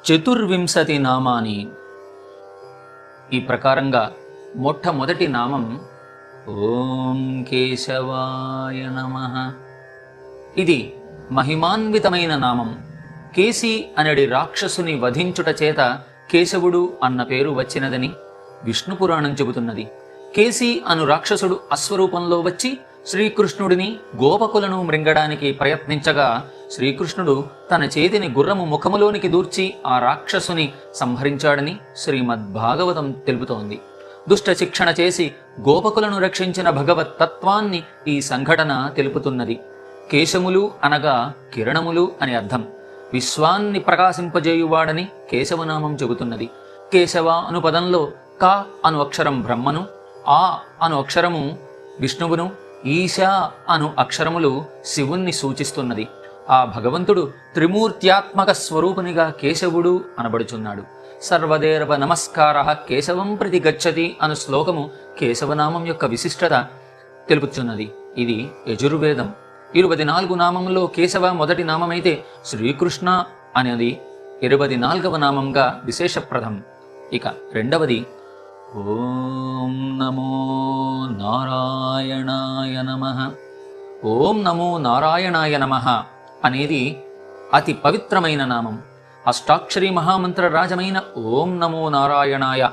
చతుర్వింశతి నామాని. ఈ ప్రకారంగా మొట్టమొదటి నామం ఓం కేశవాయ నమః. ఇది మహిమాన్వితమైన నామం. కేసి అనడి రాక్షసుని వధించుట చేత కేశవుడు అన్న పేరు వచ్చినదని విష్ణు పురాణం చెబుతున్నది. కేసి అను రాక్షసుడు అశ్వరూపంలో వచ్చి శ్రీకృష్ణుడిని గోపకులను మృంగడానికి ప్రయత్నించగా శ్రీకృష్ణుడు తన చేతిని గుర్రము ముఖములోనికి దూర్చి ఆ రాక్షసుని సంహరించాడని శ్రీమద్భాగవతం తెలుపుతోంది. దుష్ట శిక్షణ చేసి గోపకులను రక్షించిన భగవత్ తత్వాన్ని ఈ సంఘటన తెలుపుతున్నది. కేశములు అనగా కిరణములు అని అర్థం. విశ్వాన్ని ప్రకాశింపజేయువాడని కేశవనామం చెబుతున్నది. కేశవ అను పదంలో క అను అక్షరం బ్రహ్మను, ఆ అను అక్షరము విష్ణువును, ఈశా అను అక్షరములు శివుణ్ణి సూచిస్తున్నది. ఆ భగవంతుడు త్రిమూర్త్యాత్మక స్వరూపునిగా కేశవుడు అనబడుచున్నాడు. సర్వదేవ నమస్కార కేశవం ప్రతి గచ్చతి అను శ్లోకము కేశవనామం యొక్క విశిష్టత తెలుపుతున్నది. ఇది యజుర్వేదం. 24 నామంలో కేశవ మొదటి నామమైతే శ్రీకృష్ణ అనేది 24వ నామంగా విశేషప్రదం. ఇక రెండవది ఓం నమో నారాయణాయ నమః. ఓం నమో నారాయణాయ నమః అనేది అతి పవిత్రమైన నామం. అష్టాక్షరి మహామంత్ర రాజమైన ఓం నమో నారాయణాయ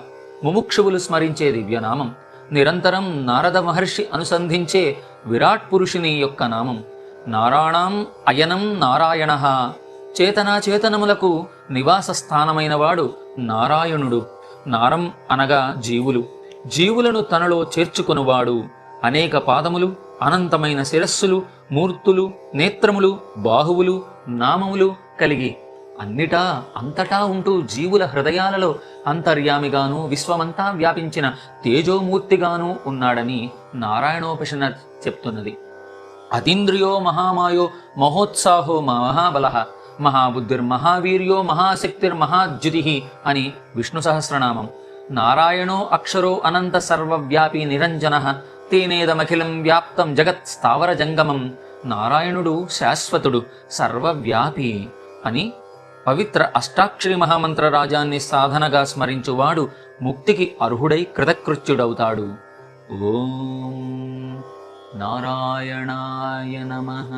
ముముక్షువులు స్మరించే దివ్యనామం. నిరంతరం నారద మహర్షి అనుసంధించే విరాట్ పురుషుని యొక్క నామం. నారాణం అయనం నారాయణ. చేతనాచేతనములకు నివాస స్థానమైన వాడు నారాయణుడు. నారం అనగా జీవులు. జీవులను తనలో చేర్చుకొనువాడు. అనేక పాదములు, అనంతమైన శిరస్సులు, మూర్తులు, నేత్రములు, బాహువులు, నామములు కలిగి అన్నిటా అంతటా ఉంటూ జీవుల హృదయాలలో అంతర్యామిగాను విశ్వమంతా వ్యాపించిన తేజోమూర్తిగాను ఉన్నాడని నారాయణోపనిషత్ చెప్తున్నది. అతీంద్రియో మహామాయో మహోత్సాహో మహాబల మహాబుద్ధిర్మహావీర్యో మహాశక్తిర్మహాద్యుతి అని విష్ణు సహస్రనామం. నారాయణో అక్షరో అనంత సర్వవ్యాపి నిరంజన తేనేదమఖిలం వ్యాప్తం జగత్ స్థావర జంగమం. నారాయణుడు శాశ్వతుడు, సర్వవ్యాపి అని పవిత్ర అష్టాక్షరి మహామంత్ర రాజాన్ని సాధనగా స్మరించువాడు ముక్తికి అర్హుడై కృతకృత్యుడవుతాడు. ఓం నారాయణాయ నమః.